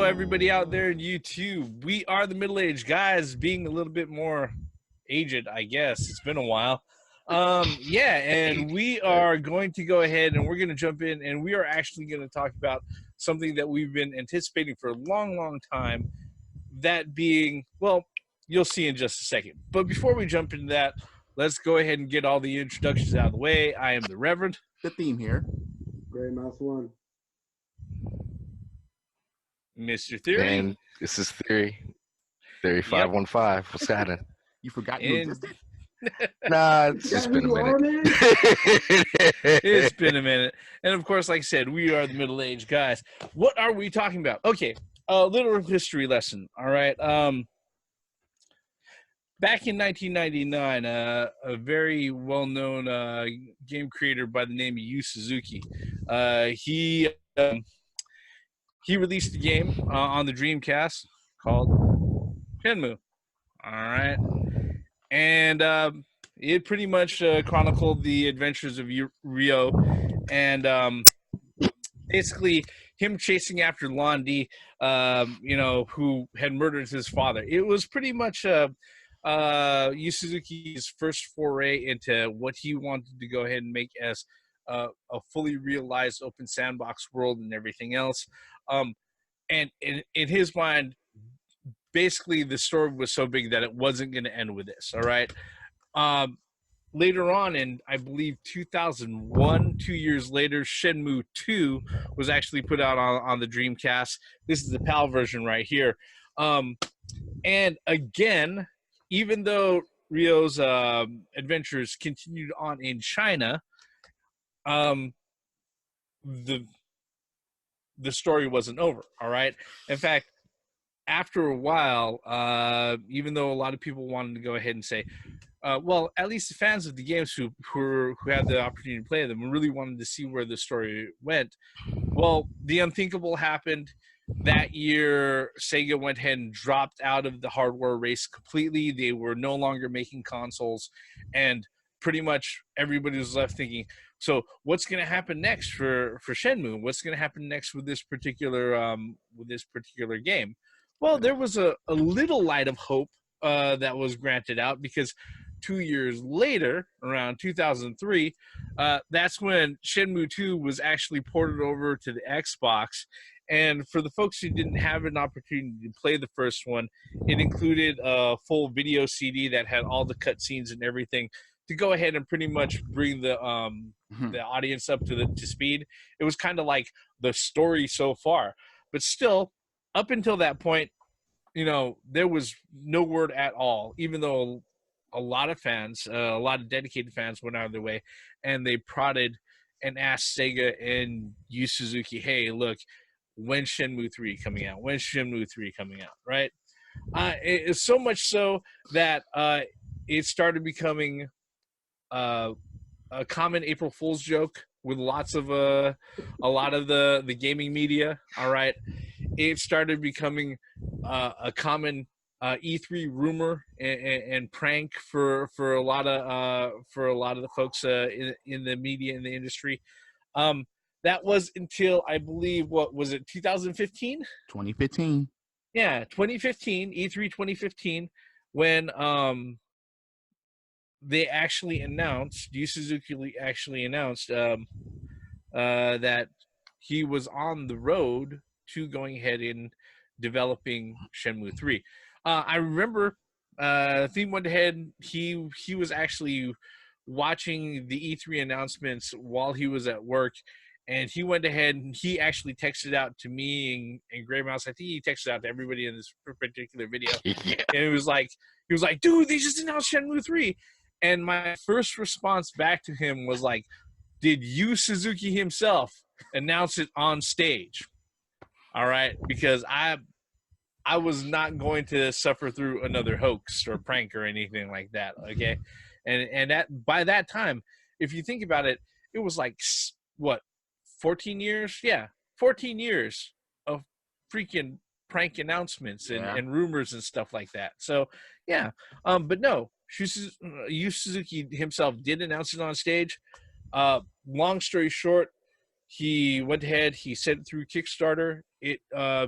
everybody out there in YouTube. We are the middle-aged guys, being a little bit more aged, I guess. It's been a while. Yeah, and we are going to go ahead and we're going to jump in, and we are actually going to talk about something that we've been anticipating for a long time. That being, well, you'll see in just a second. But before we jump into that, let's go ahead and get all the introductions out of the way. I am the Reverend. The theme here. Gray Mouse 1. Mr. Theory. And this is Theory. Theory 515. What's happening? You forgot you existed? Nah, it's just been a minute. It's been a minute. And of course, like I said, we are the middle-aged guys. What are we talking about? Okay, a little history lesson, all right? Back in 1999, a very well-known game creator by the name of Yu Suzuki, he released a game on the Dreamcast called Shenmue. All right. And it pretty much chronicled the adventures of Ryo and basically him chasing after Londi, who had murdered his father. It was pretty much Yu Suzuki's first foray into what he wanted to go ahead and make as a fully realized open sandbox world and everything else. And in his mind, basically the story was so big that it wasn't going to end with this. All right. Later on in, I believe, 2001, 2 years later, Shenmue 2 was actually put out on the Dreamcast. This is the PAL version right here. And again, even though Ryo's adventures continued on in China, the story wasn't over, all right? In fact, after a while, even though a lot of people wanted to go ahead and say, well, at least the fans of the games who had the opportunity to play them really wanted to see where the story went. Well, the unthinkable happened. That year, Sega went ahead and dropped out of the hardware race completely. They were no longer making consoles, and pretty much everybody was left thinking, so what's going to happen next for Shenmue? What's going to happen next with this particular game? Well, there was a little light of hope that was granted out, because 2 years later, around 2003, that's when Shenmue 2 was actually ported over to the Xbox. And for the folks who didn't have an opportunity to play the first one, it included a full video CD that had all the cutscenes and everything to go ahead and pretty much bring the audience up to speed. It was kind of like the story so far, but still, up until that point, there was no word at all, even though a lot of fans, a lot of dedicated fans went out of their way and they prodded and asked Sega and Yu Suzuki, hey, look, when's Shenmue 3 coming out? When's Shenmue 3 coming out, right? It's so much so that it started becoming a common April Fool's joke with a lot of the gaming media, all right? It started becoming a common E3 rumor and prank for a lot of the folks in the media, in the industry. That was until, I believe, what was it, 2015? 2015. Yeah, 2015, E3 2015, when they actually announced, Yu Suzuki actually announced that he was on the road to going ahead and developing Shenmue 3. I remember Theme went ahead, he was actually watching the E3 announcements while he was at work, and he went ahead and he actually texted out to me and Gray Mouse. I think he texted out to everybody in this particular video. Yeah. And he was like, dude, they just announced Shenmue 3. And my first response back to him was like, did Yu Suzuki himself announce it on stage? All right, because I was not going to suffer through another hoax or prank or anything like that, okay? And that, by that time, if you think about it, it was like, what, 14 years? Yeah, 14 years of freaking prank announcements and rumors and stuff like that. So, yeah. But no, Yu Suzuki himself did announce it on stage. Long story short, he went ahead, he sent it through Kickstarter, it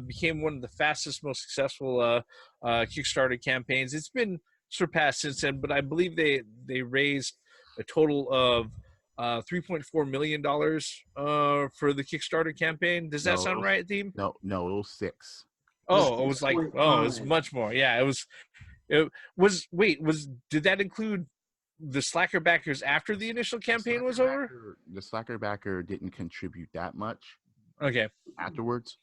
became one of the fastest, most successful Kickstarter campaigns. It's been surpassed since then, but I believe they raised a total of $3.4 million for the Kickstarter campaign. Does that No, sound right, Theme? No, it was 6. Oh, it was like, oh, it was 6.5. much more. Yeah, did that include the Slacker backers after the initial campaign was over? The Slacker backer didn't contribute that much Okay, afterwards,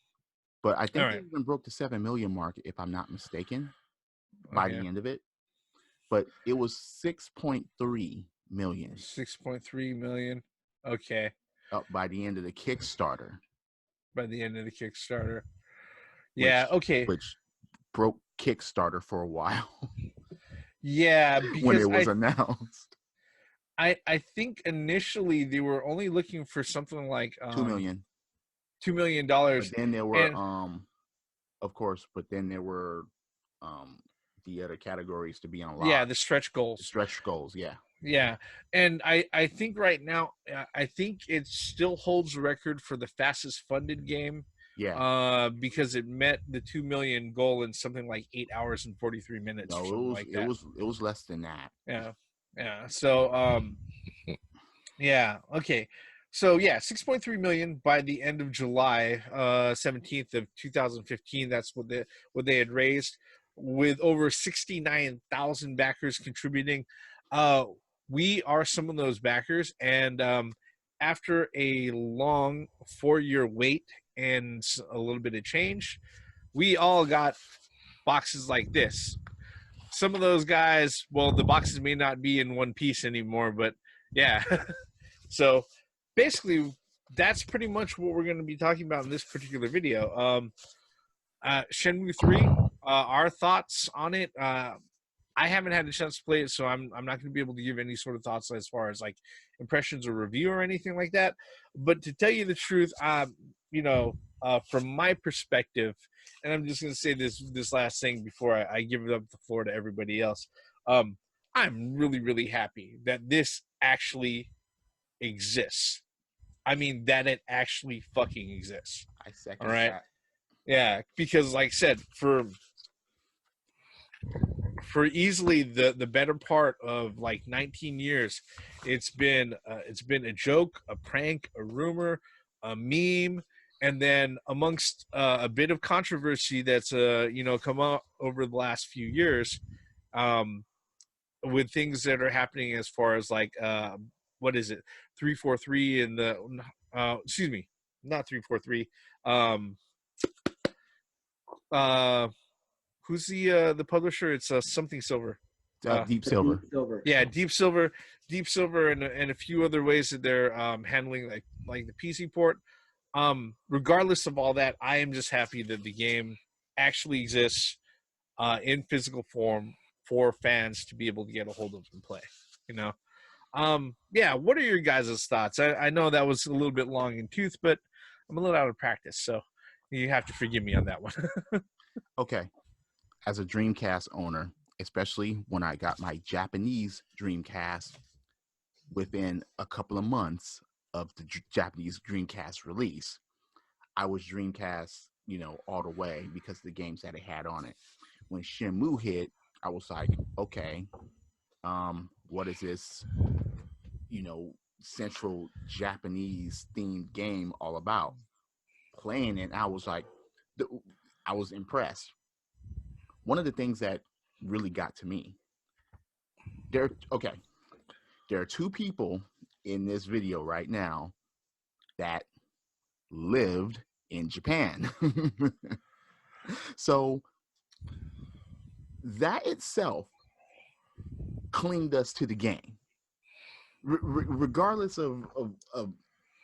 but I all think they right, even broke the 7 million mark, if I'm not mistaken, by okay. the end of it. But it was 6.3 million 6.3 million. Okay, up by the end of the Kickstarter, by the end of the Kickstarter. which Yeah, okay. which broke Kickstarter for a while Yeah, when because it was announced. I think initially they were only looking for something like 2 million. $2 million. But then there were And of course, but then there were the other categories to be unlocked. yeah, the stretch goals. Stretch goals, yeah. Yeah, and I think right now I think it still holds the record for the fastest funded game. Yeah. Because it met the 2 million goal in something like 8 hours and 43 minutes or No, something like that. it was less than that. Yeah. So yeah, okay. So yeah, 6.3 million by the end of July 17th of 2015. That's what they had raised, with over 69,000 backers contributing. We are some of those backers, and after a long 4-year wait and a little bit of change, we all got boxes like this. Some of those guys, well, the boxes may not be in one piece anymore, but yeah. So basically, that's pretty much what we're going to be talking about in this particular video. Shenmue 3, our thoughts on it. I haven't had a chance to play it, so I'm not going to be able to give any sort of thoughts as far as like impressions or review or anything like that. But to tell you the truth, from my perspective, and I'm just going to say this last thing before I give it up the floor to everybody else. I'm really, really happy that this actually exists. I mean, that it actually fucking exists. I second All right. that. Yeah, because like I said, for easily the better part of like 19 years, it's been a joke, a prank, a rumor, a meme, and then amongst a bit of controversy that's come up over the last few years, with things that are happening as far as like what is it, 343 and the excuse me, not 343, who's the publisher? It's something Silver. Deep Silver. Yeah, Deep Silver, and a few other ways that they're handling like the PC port. Regardless of all that, I am just happy that the game actually exists in physical form for fans to be able to get a hold of and play. Yeah. What are your guys' thoughts? I know that was a little bit long in tooth, but I'm a little out of practice, so you have to forgive me on that one. Okay. As a Dreamcast owner, especially when I got my Japanese Dreamcast within a couple of months of the Japanese Dreamcast release, I was Dreamcast, all the way because of the games that it had on it. When Shenmue hit, I was like, okay, what is this, central Japanese themed game all about? Playing it, I was like, I was impressed. One of the things that really got to me, there are two people in this video right now that lived in Japan. So that itself clinged us to the game. Regardless of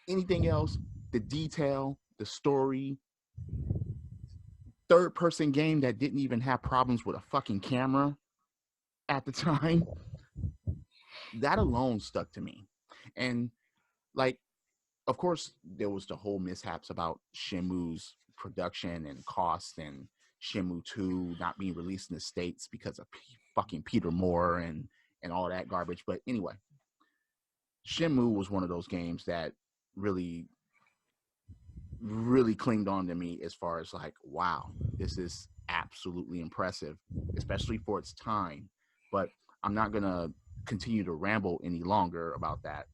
anything else, the detail, the story, third-person game that didn't even have problems with a fucking camera at the time, that alone stuck to me. And like, of course, there was the whole mishaps about Shenmue's production and cost, and Shenmue 2 not being released in the States because of fucking Peter Moore and all that garbage. But anyway, Shenmue was one of those games that really really clinged on to me as far as like, wow, this is absolutely impressive, especially for its time. But I'm not gonna continue to ramble any longer about that.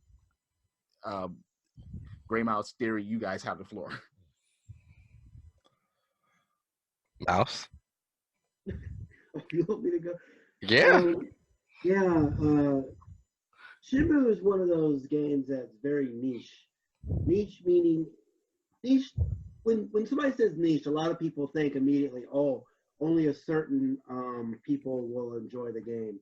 Gray Mouse Theory, you guys have the floor. Mouse. You want me to go? Yeah. Yeah. Shenmue is one of those games that's very niche. Niche meaning niche. When somebody says niche, a lot of people think immediately, oh, only a certain people will enjoy the game.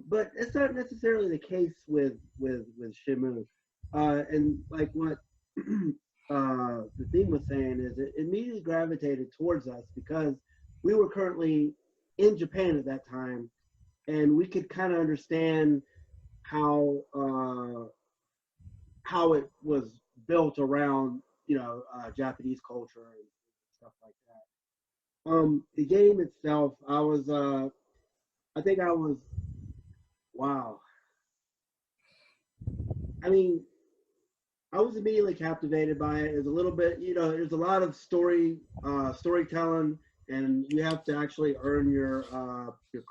But it's not necessarily the case with Shenmue. And like what the theme was saying is it immediately gravitated towards us because we were currently in Japan at that time, and we could kind of understand how it was built around Japanese culture and stuff like that. The game itself, I think I was wow. I mean, I was immediately captivated by it. It's a little bit, there's a lot of storytelling, and you have to actually earn your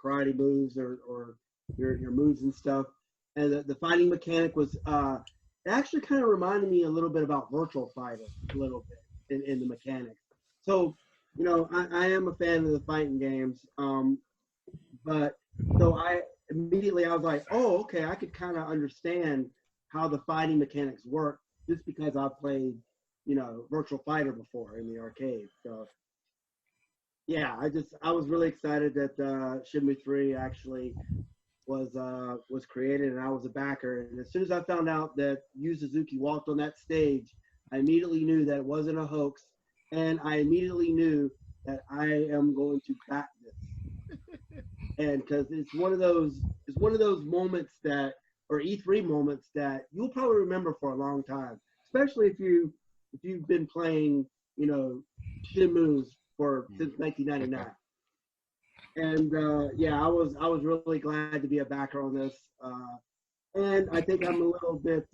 karate moves or your moves and stuff. And the fighting mechanic was it actually kind of reminded me a little bit about Virtual Fighter a little bit in the mechanics. So, I am a fan of the fighting games, but so I was like, oh, okay, I could kind of understand how the fighting mechanics work just because I played, Virtual Fighter before in the arcade. So yeah, I was really excited that Shenmue 3 actually was created, and I was a backer. And as soon as I found out that Yu Suzuki walked on that stage, I immediately knew that it wasn't a hoax, and I immediately knew that I am going to back this. And because it's one of those moments that, or E3 moments that you'll probably remember for a long time, especially if you've been playing, Shenmues since 1999. And yeah, I was really glad to be a backer on this, and I think I'm a little bit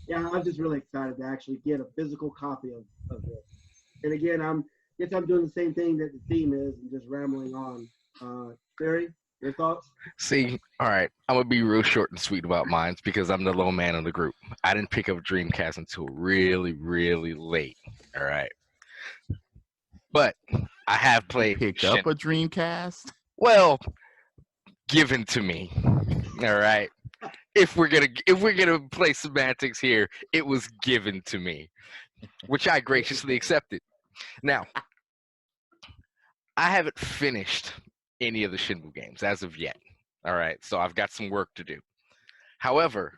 yeah, I'm just really excited to actually get a physical copy of this. And again, I'm doing the same thing that the theme is and just rambling on. Barry, your thoughts? See, all right, I'm gonna be real short and sweet about mine because I'm the low man of the group. I didn't pick up Dreamcast until really, really late. All right, but I have played. Picked up a Dreamcast. Well, given to me. All right. If we're gonna play semantics here, it was given to me, which I graciously accepted. Now, I haven't finished any of the Shenmue games as of yet. All right, so I've got some work to do. However,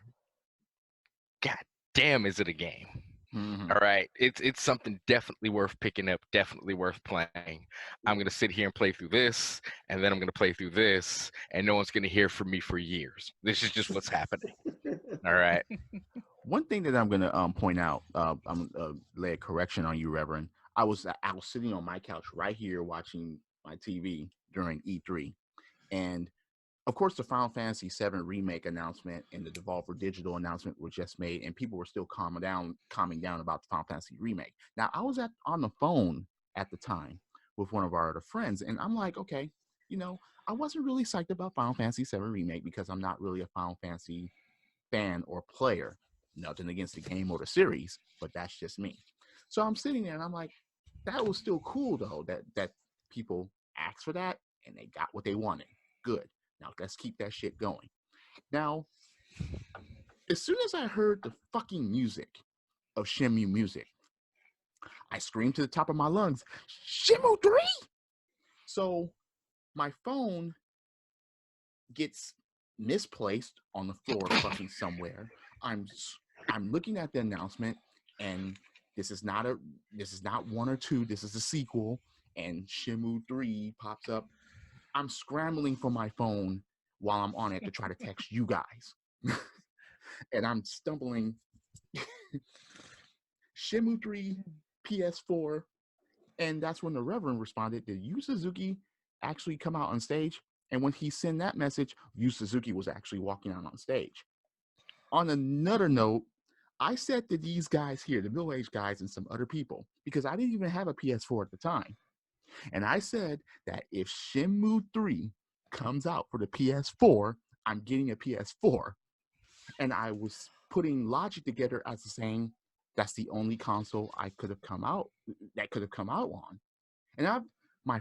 god damn, is it a game? Mm-hmm. All right, it's something definitely worth picking up, definitely worth playing. I'm gonna sit here and play through this, and then I'm gonna play through this, and no one's gonna hear from me for years. This is just what's happening. All right. One thing that I'm gonna point out, I'm gonna lay a correction on you, Reverend. I was sitting on my couch right here watching my TV during E3, and of course, the Final Fantasy VII remake announcement and the Devolver Digital announcement were just made, and people were still calming down about the Final Fantasy remake. Now, I was on the phone at the time with one of our other friends, and I'm like, okay, I wasn't really psyched about Final Fantasy VII remake because I'm not really a Final Fantasy fan or player. Nothing against the game or the series, but that's just me. So I'm sitting there and I'm like, that was still cool though, that people asked for that and they got what they wanted. Good. Now let's keep that shit going. Now, as soon as I heard the fucking music of Shenmue music, I screamed to the top of my lungs, Shenmue 3! So my phone gets misplaced on the floor fucking somewhere. I'm looking at the announcement, and this is not one or two, this is a sequel, and Shenmue 3 pops up. I'm scrambling for my phone while I'm on it to try to text you guys. And I'm stumbling. Shenmue 3 PS4. And that's when the Reverend responded, did Yu Suzuki actually come out on stage? And when he sent that message, Yu Suzuki was actually walking out on stage. On another note, I said to these guys here, the middle-aged guys and some other people, because I didn't even have a PS4 at the time. And I said that if Shenmue 3 comes out for the PS4, I'm getting a PS4. And I was putting logic together as saying that's the only console I could have come out on. And my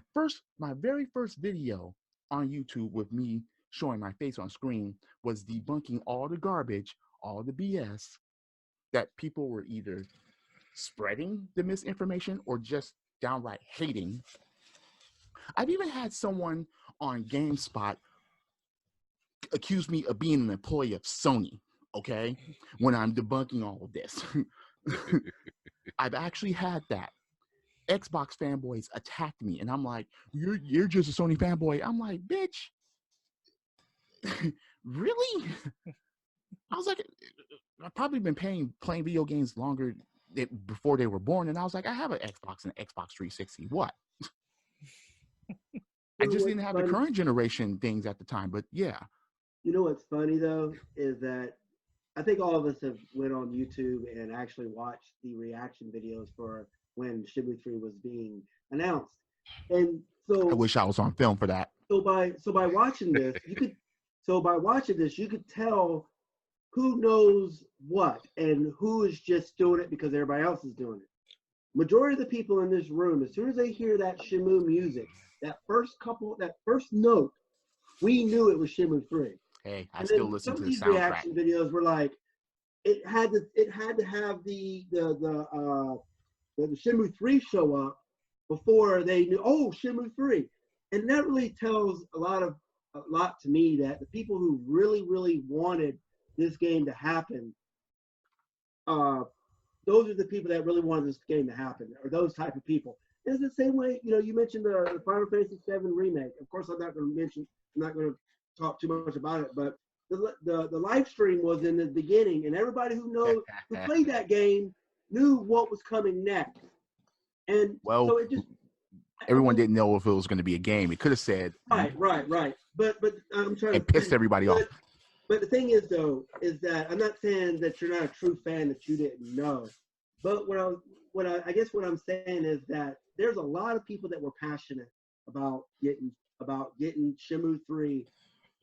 very first video on YouTube with me showing my face on screen was debunking all the garbage, all the BS that people were either spreading the misinformation or just downright hating. I've even had someone on GameSpot accuse me of being an employee of Sony, okay, when I'm debunking all of this. I've actually had that. Xbox fanboys attacked me, and I'm like, you're just a Sony fanboy. I'm like, bitch, really? I was like, I've probably been playing video games longer before they were born, and I was like, I have an Xbox and an Xbox 360. What? I just didn't have the current generation things at the time, but yeah. You know what's funny though is that I think all of us have went on YouTube and actually watched the reaction videos for when Shenmue 3 was being announced, and so I wish I was on film for that. So by watching this, you could tell who knows what and who is just doing it because everybody else is doing it. Majority of the people in this room, as soon as they hear that Shenmue music, that first note, we knew it was Shenmue 3. Hey, I still listen to the soundtrack. Reaction videos were like, it had to have the Shenmue 3 show up before they knew, oh, Shenmue 3. And that really tells a lot to me that the people who really, really wanted this game to happen, those are the people that really wanted this game to happen, or those type of people. And it's the same way, you mentioned the Final Fantasy VII remake. Of course, I'm not going to talk too much about it, but the live stream was in the beginning, and everybody who played that game knew what was coming next. And so it just everyone didn't know if it was going to be a game. It could have said right. But I'm trying to pissed everybody off. But the thing is, though, is that I'm not saying that you're not a true fan that you didn't know. But I guess what I'm saying is that there's a lot of people that were passionate about getting Shenmue 3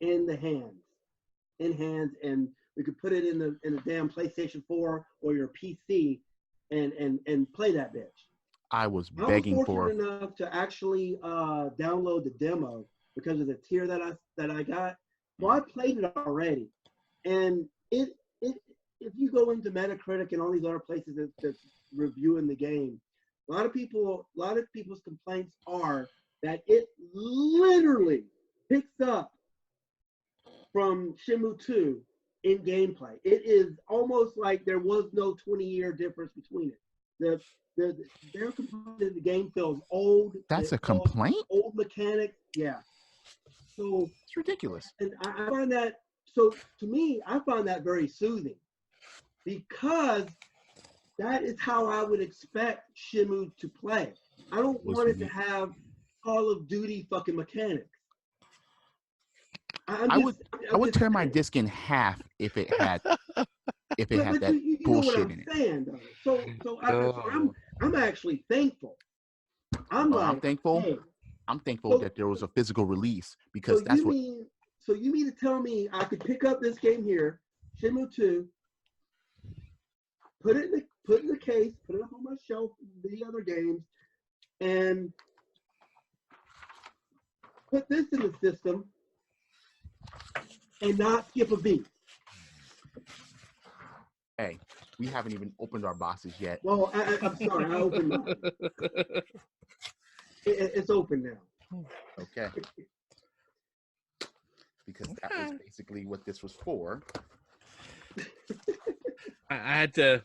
in hands, and we could put it in the damn PlayStation 4 or your PC and play that bitch. I was begging for enough to actually download the demo because of the tier that I got. Well, I played it already, and if you go into Metacritic and all these other places that's reviewing the game, a lot of people's complaints are that it literally picks up from Shenmue 2 in gameplay. It is almost like there was no 20-year difference between it. Their complaint is the game feels old. That's a complaint? Old mechanics, yeah. So it's ridiculous. And I find that, so to me, I find that very soothing because that is how I would expect Shenmue to play. I don't want it to have Call of Duty fucking mechanics. I would tear my disc in half if it had that bullshit in it. Saying, so I'm actually thankful. I'm thankful. Hey, I'm thankful that there was a physical release because So you mean to tell me I could pick up this game here, Shenmue 2, put it in the case, put it up on my shelf, the other games, and put this in the system and not skip a beat? Hey, we haven't even opened our boxes yet. Well, I'm sorry, I opened mine. It's open now. Okay. Because that was basically what this was for. I had to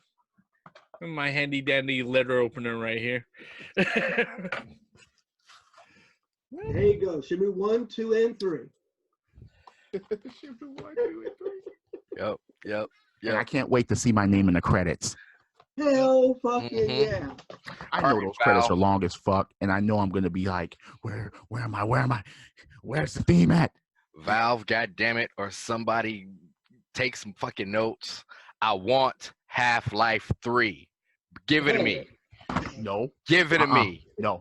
my handy dandy letter opener right here. There you go. Shenmue 1, 2, and 3. Shenmue 1, 2, and 3. Yep. And I can't wait to see my name in the credits. Hell fucking yeah. I know those credits are long as fuck, and I know I'm gonna be like, where am I? Where's the theme at? Valve, goddammit, or somebody take some fucking notes. I want Half-Life 3. Give it to me. No. Give it to me. No.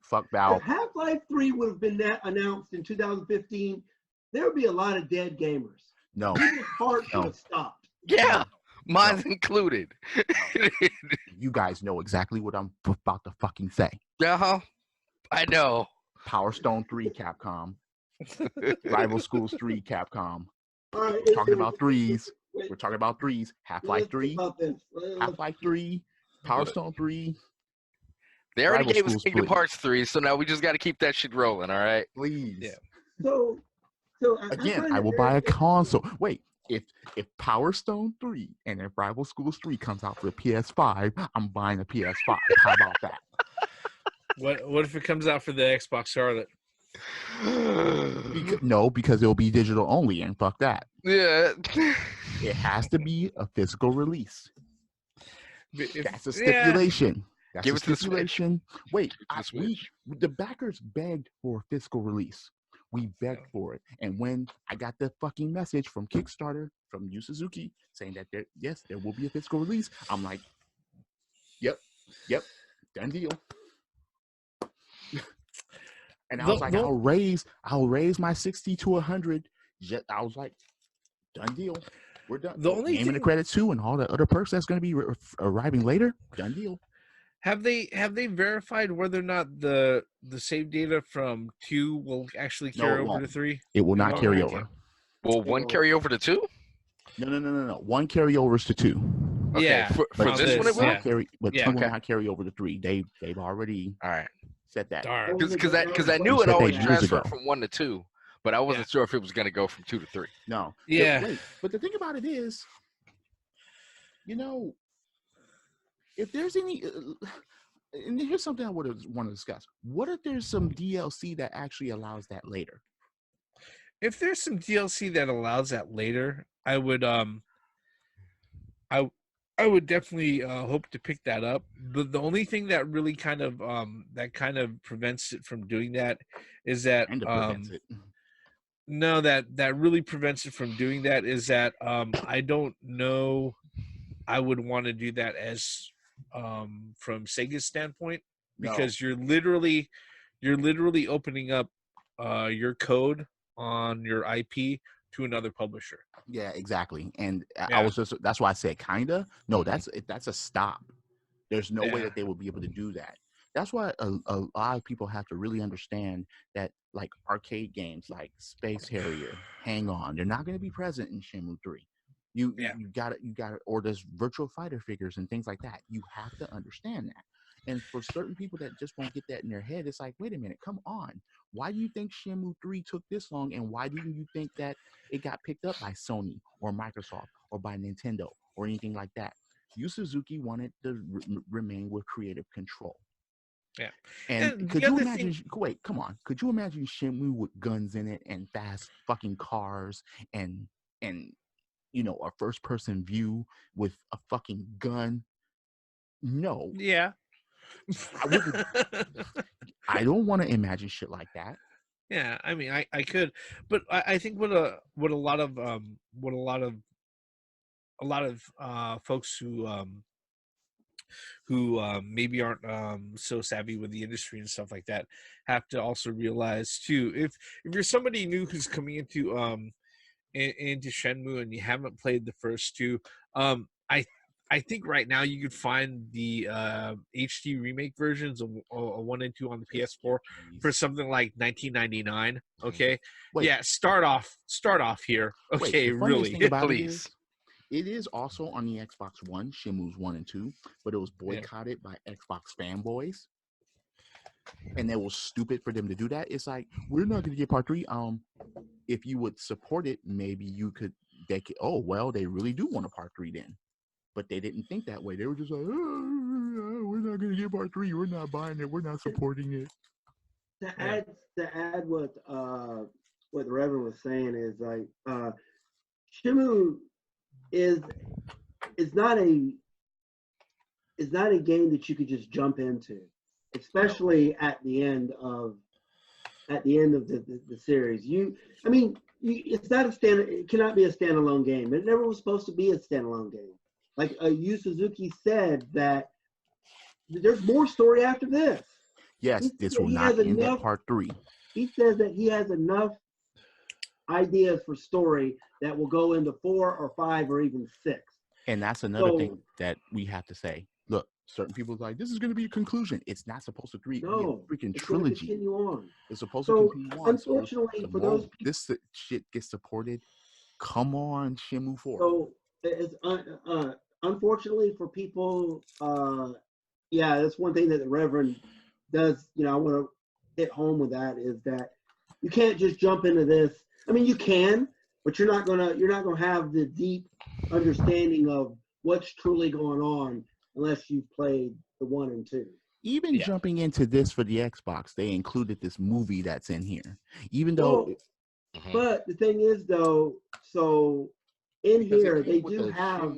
Fuck Valve. If Half-Life 3 would have been announced in 2015, there would be a lot of dead gamers. No. People's hearts would have stopped. Yeah, mine's included. You guys know exactly what I'm about to fucking say. Uh-huh. I know. Power Stone 3, Capcom. Rival Schools 3, Capcom. All right, We're talking about threes. wait, We're talking about threes. Half-Life let's 3. talk about this. Half-Life 3. Power Stone 3. They already Rival gave us Schools Kingdom 3. Hearts 3, so now we just got to keep that shit rolling, all right? Please. Yeah. So Again, I will buy a console. Wait, if Power Stone 3 and if Rival Schools 3 comes out for the PS5, I'm buying a PS5. How about that? What if it comes out for the Xbox Scarlet? Because it'll be digital only, and fuck that. Yeah. It has to be a physical release. That's a Yeah. stipulation. That's Give a it to the Switch. stipulation. Wait, Give it to the Switch. the backers begged for a physical release. We begged for it. And when I got the fucking message from Kickstarter, from Yu Suzuki, saying that there will be a physical release, I'm like, yep, done deal. And I was like, I'll raise my 60 to 100. I was like, done deal. We're done. The only name and the credit too, and all the other perks that's going to be arriving later. Done deal. Have they verified whether or not the save data from 2 will actually carry over to 3? It will not carry okay. over. Will one carry over to 2? No. One carryovers to 2. Okay, Yeah, for this one it will? yeah. Two Yeah. will not carry over to 3. They've already All right. said that. Darn. Because I knew You it said always that years transferred ago. from 1 to 2, but I wasn't sure if it was going to go from 2 to 3. No. Yeah. Wait, but the thing about it is, if there's any, and here's something I would want to discuss. What if there's some DLC that actually allows that later? If there's some DLC that allows that later, I would definitely hope to pick that up. But the only thing that really kind of prevents it from doing that is that And prevents it. no, that really prevents it from doing that is that I don't know I would want to do that as from Sega's standpoint, because you're literally opening up your code on your IP to another publisher. Yeah, exactly. And I was that's why I said kinda. No, that's a stop. There's no way that they will be able to do that. That's why a lot of people have to really understand that, like, arcade games like Space Harrier, Hang On, they're not going to be present in Shenmue 3. You got it, or there's virtual fighter figures and things like that. You have to understand that. And for certain people that just won't get that in their head, it's like, wait a minute, come on. Why do you think Shenmue 3 took this long? And why didn't you think that it got picked up by Sony or Microsoft or by Nintendo or anything like that? Yu Suzuki wanted to remain with creative control. Yeah. And could you imagine? Wait, come on. Could you imagine Shenmue with guns in it and fast fucking cars and a first person view with a fucking gun? No. Yeah. I don't want to imagine shit like that. Yeah, I mean, I could, but I think what a lot of folks who maybe aren't so savvy with the industry and stuff like that have to also realize too, if you're somebody new who's coming into Shenmue and you haven't played the first 2, I think right now you could find the HD remake versions of 1 and 2 on the PS4 for something like $19.99. Okay, Wait. Yeah, start off here. Okay, Wait, really, please. It is also on the Xbox One, Shenmue's 1 and 2, but it was boycotted by Xbox fanboys. And it was stupid for them to do that. It's like, we're not going to get part 3. If you would support it, maybe they really do want a part 3 then. But they didn't think that way. They were just like, we're not going to get part 3. We're not buying it. We're not supporting it. To add what the Reverend was saying is like, Shenmue is not a game that you could just jump into, especially at the end of at the end of the series. It's not it cannot be a standalone game. It never was supposed to be a standalone game. Like Yu Suzuki said that there's more story after this. Yes, this will not end at part 3. He says that he has enough ideas for story that will go into 4 or 5 or even 6. And that's another thing that we have to say. Look, certain people are like, this is going to be a conclusion. It's not supposed to be a freaking trilogy. Continue on. It's supposed to continue on. Unfortunately, for those people, this shit gets supported. Come on, Shenmue 4. So it's unfortunately for people, that's one thing that the Reverend does. I want to hit home with that is that you can't just jump into this. I mean, you can, but you're not gonna have the deep understanding of what's truly going on unless you've played the 1 and 2. Even jumping into this for the Xbox, they included this movie that's in here. Even though, but the thing is, though, so in here they do have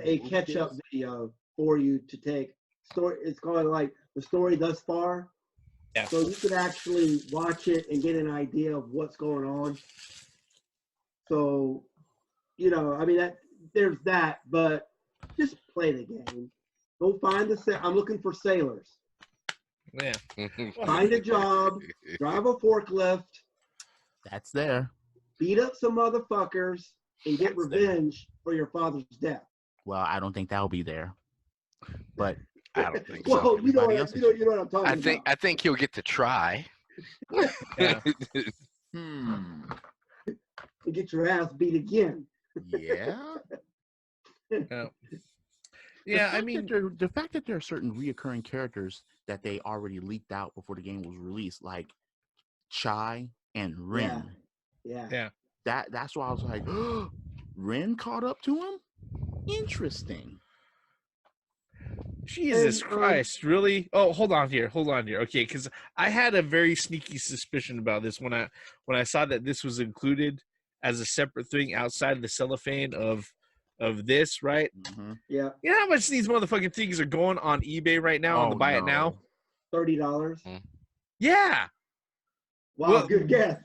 a catch-up video for you to take. Story. It's called like the story thus far. Yeah. So you could actually watch it and get an idea of what's going on. So, there's that, but just play the game. Go find I'm looking for sailors. Yeah. Find a job, drive a forklift. That's there. Beat up some motherfuckers and get revenge for your father's death. Well, I don't think that'll be there. But I don't think well, so. you know what I'm talking about. I think he'll get to try. Yeah. And get your ass beat again. Yeah. Yeah, I mean, the fact that there are certain reoccurring characters that they already leaked out before the game was released, like Chai and Rin. Yeah. That's why I was like, Rin caught up to him? Interesting. Jesus Christ, really? Oh, hold on here. Okay, because I had a very sneaky suspicion about this when I saw that this was included as a separate thing outside of the cellophane of this, right? Mm-hmm. Yeah. You know how much these motherfucking things are going on eBay right now on the buy it now? $30. Yeah. Wow, good guess.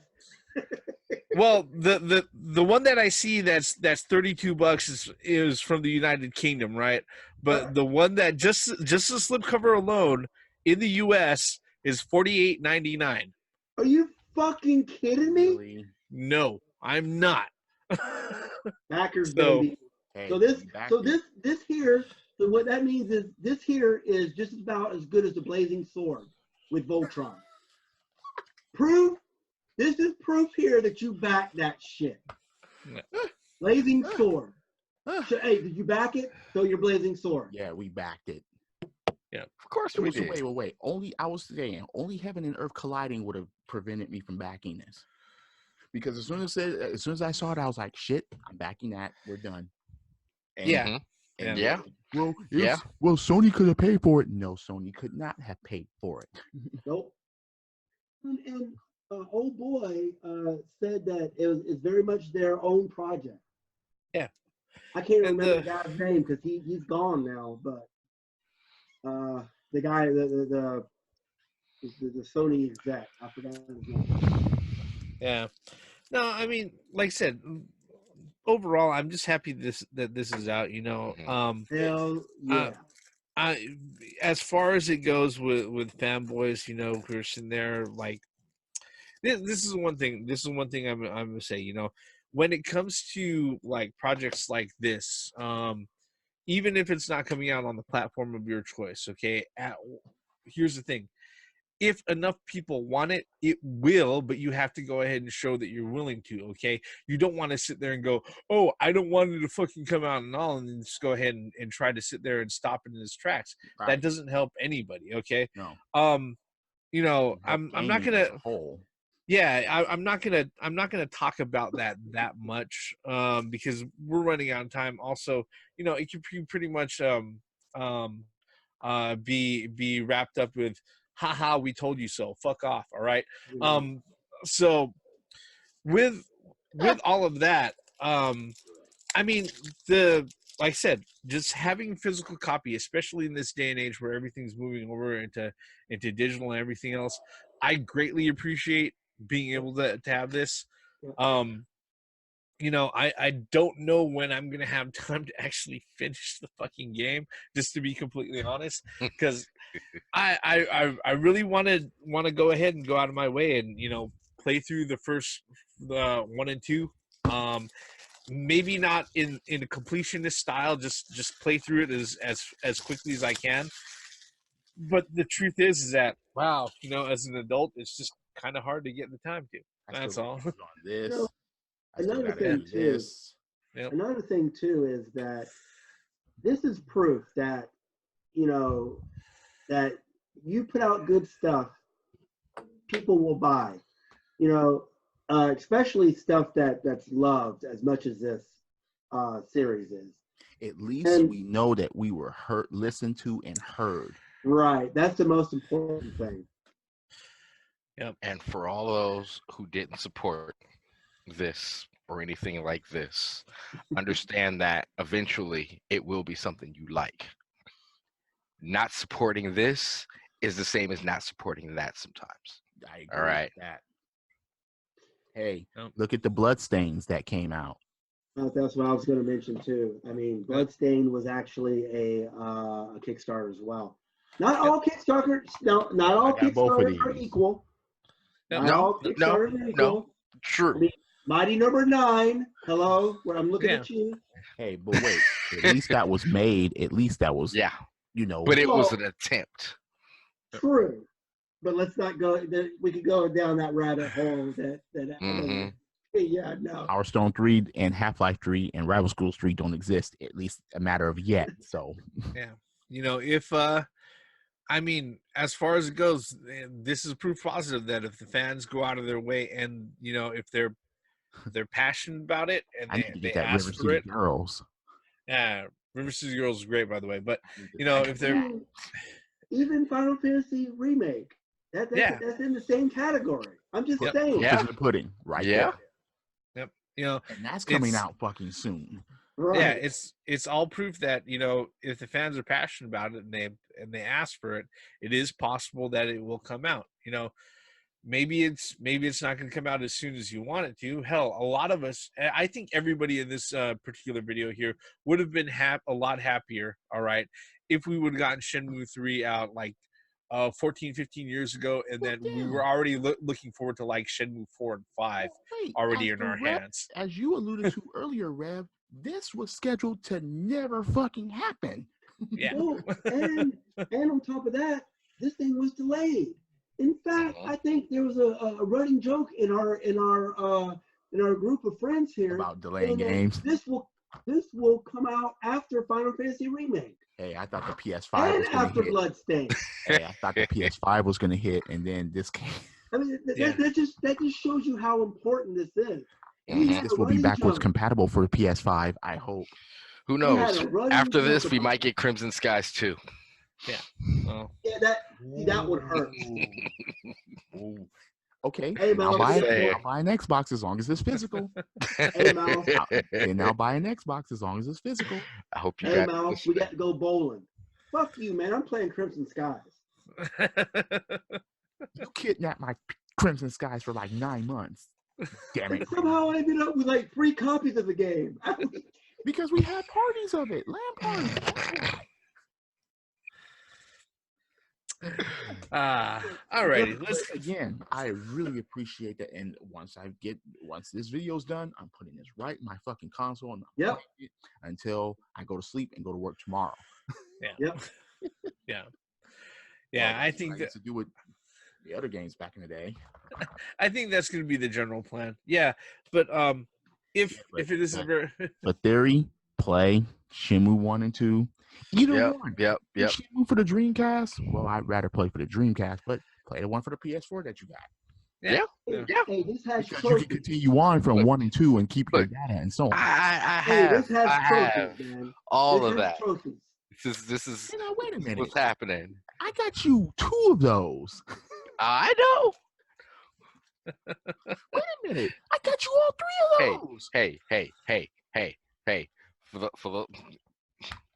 Well, the one that I see that's $32 is from the United Kingdom, right? But the one that just the slipcover alone in the US is $48.99. Are you fucking kidding me? Really? No, I'm not. Backers, So- baby. Hey, So this here. So what that means is this here is just about as good as the Blazing Sword with Voltron. This is proof here that you back that shit. Blazing Sword. Hey, did you back it? So your Blazing Sword. Yeah, we backed it. Of course we did. Wait. Only heaven and earth colliding would have prevented me from backing this. Because as soon as I saw it, I was like, shit, I'm backing that. We're done. And, Yeah. Yeah. Well, Sony could have paid for it. No, Sony could not have paid for it. Nope. And old boy said that it's very much their own project. Yeah. I can't remember the guy's name because he's gone now, but the guy the Sony exec, I forgot his name. Yeah. No, I mean, like I said, overall, I'm just happy that this is out. Hell yeah. As far as it goes with fanboys, who are sitting there like, this is one thing. This is one thing I'm gonna say. When it comes to like projects like this, even if it's not coming out on the platform of your choice, okay. Here's the thing. If enough people want it, it will, but you have to go ahead and show that you're willing to, okay? You don't want to sit there and go, oh, I don't want it to fucking come out and all, and then just go ahead and try to sit there and stop it in its tracks. Right. That doesn't help anybody, okay? No. I'm not gonna. Yeah, I'm not gonna talk about that much because we're running out of time. Also, it could pretty much be wrapped up with, haha, we told you so, fuck off, all right? So with all of that, I mean, like I said, just having physical copy, especially in this day and age where everything's moving over into digital and everything else, I greatly appreciate being able to have this. You know, I don't know when I'm gonna have time to actually finish the fucking game, just to be completely honest, because I really want to go ahead and go out of my way and, you know, play through the first 1 and 2. Maybe not in a completionist style, just play through it as quickly as I can. But the truth is that, wow, you know, as an adult, it's just kind of hard to get the time to. That's all. On this. You know, I still another gotta thing do too. this. Yep. Another thing too is that this is proof that, you know, that you put out good stuff, people will buy. You know, especially stuff that's loved as much as this series is. At least And- we know that we were listened to, and heard. Right. That's the most important thing. Yep. And for all those who didn't support this or anything like this, understand that eventually it will be something you like. Not supporting this is the same as not supporting that sometimes. I agree All right. with that. Hey, Yep. look at the Bloodstains that came out. That's what I was going to mention too. I mean, Bloodstain was actually a Kickstarter as well. Not all Kickstarters. No, not all I got both of Kickstarters are these. equal. Yep. Not all Kickstarters are equal. True. I mean, Mighty Number 9. Hello, where I'm looking at you. Hey, but wait. At least that was made. At least that was, Yeah. you know. But it was Well- an attempt. True, but let's not go. We could go down that rabbit hole. Mhm. Yeah, no. Power Stone 3 and Half-Life 3 and Rival Schools 3 don't exist, at least a matter of yet. So, Yeah. You know, if I mean, as far as it goes, this is proof positive that if the fans go out of their way and, you know, if they're passionate about it and I need to they get that ask River for City it. Girls. Yeah, River City Girls is great, by the way. But I need to you know, get if they're that. Even Final Fantasy remake, that's in the same category. I'm just Yep. saying. Yeah. Proof is in the pudding, right Yeah. there. you know, And that's coming It's- out fucking soon. Right. yeah, it's all proof that, you know, if the fans are passionate about it and they ask for it, it is possible that it will come out. You know, maybe it's not going to come out as soon as you want it to. Hell, a lot of us, I think everybody in this particular video here would have been a lot happier, all right, if we would have gotten Shenmue 3 out like 14, 15 years ago, and Well, then we damn. were already looking forward to like Shenmue 4 and 5 Wait, already as in the our Rev- hands. As you alluded to earlier, Rev, this was scheduled to never fucking happen. Yeah. Well, and on top of that, this thing was delayed. In fact, I think there was a running joke in our group of friends here About delaying saying that games. This will come out after Final Fantasy remake Hey, I thought the PS5 and was going after to hit. Bloodstain. Hey, I thought the PS5 was going to hit, and then this came. I mean, Yeah. that just shows you how important this is. We Mhm. had This a will be running backwards joke. compatible for the PS5, I hope. Who We had knows? a running After joke this, we about might it. get Crimson Skies too. Well, Yeah, that would hurt. Ooh. Okay, Hey, then I'll Mel, buy, say- I'll buy an Xbox as long as it's physical. Hey, Mel. Then I'll buy an Xbox as long as it's physical. I hope you Hey, guys Mal, we got to go bowling. Fuck you, man. I'm playing Crimson Skies. You kidnapped my Crimson Skies for like 9 months. Damn And it. somehow I ended up with like 3 copies of the game. Because we had parties of it. LAN parties. Alrighty, But let's again, I really appreciate that. And once this video's done, I'm putting this right in my fucking console and I'm Yep. playing it until I go to sleep and go to work tomorrow. Yep. yeah. Well, I that's think what I used to do with the other games back in the day. I think that's going to be the general plan. Yeah, but if Yeah, but- if it isn't very For theory, play Shenmue 1 and 2. Either Yep, one. yep, yep. Shenmue for the Dreamcast. Well, I'd rather play for the Dreamcast, but play the one for the PS4 that you got. yeah. Hey, this has Because you can trophies. continue on from 1 and 2 and keep your Look, data and so on. I Hey, have, this has I trophies, have man. all This of has that. trophies. This is You know, wait a minute. what's happening. I got you 2 of those. I know. Wait a minute. I got you all 3 of those. Hey. For the,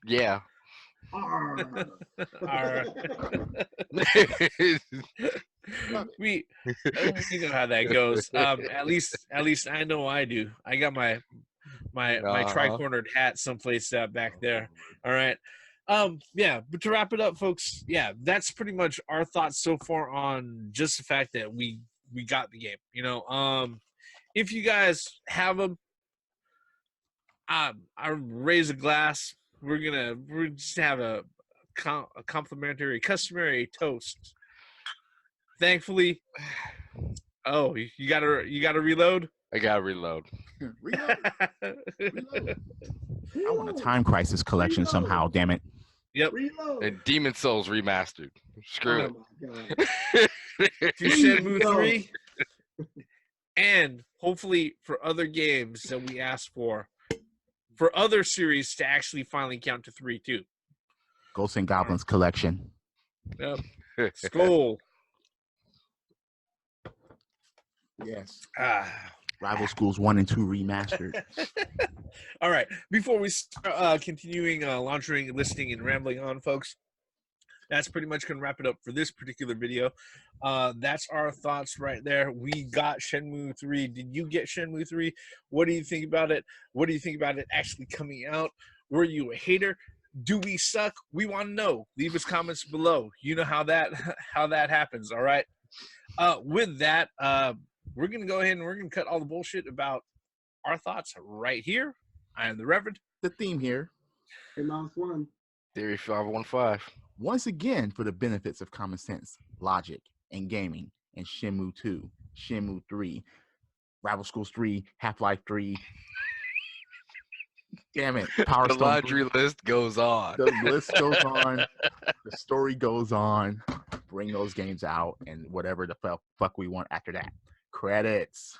yeah. Arr. Our, we you know how that goes. At least I know I do. I got my tri-cornered hat someplace back there. All right. Yeah, but to wrap it up, folks, yeah, that's pretty much our thoughts so far on just the fact that we got the game. You know, if you guys have them, I raise a glass. We're just have a complimentary, customary toast. Thankfully, oh, you gotta reload. I gotta reload. Reload. Reload. I want a Time Crisis collection somehow. Damn it. Yep. Reload. And Demon Souls remastered. Screw it. Oh my God. To Shenmue 3, and hopefully for other games that we asked for other series to actually finally count to 3 too. Ghosts and Goblins collection. Yep. Skull. Yes. Ah. Rival Schools 1 and 2 remastered. All right. Before we start continuing launching, listing, and rambling on, folks, that's pretty much going to wrap it up for this particular video. That's our thoughts right there. We got Shenmue 3. Did you get Shenmue 3? What do you think about it? What do you think about it actually coming out? Were you a hater? Do we suck? We want to know. Leave us comments below. You know how that happens, all right? With that, we're going to go ahead and we're going to cut all the bullshit about our thoughts right here. I am the Reverend. The theme here. Hey, Mouse One. Theory 515. Once again, for the benefits of common sense, logic, and gaming, and Shenmue 2, Shenmue 3, Rival Schools 3, Half-Life 3. Damn it. Power The Stone laundry 3. list goes on. The list goes on. The story goes on. Bring those games out and whatever the fuck we want after that. Credits.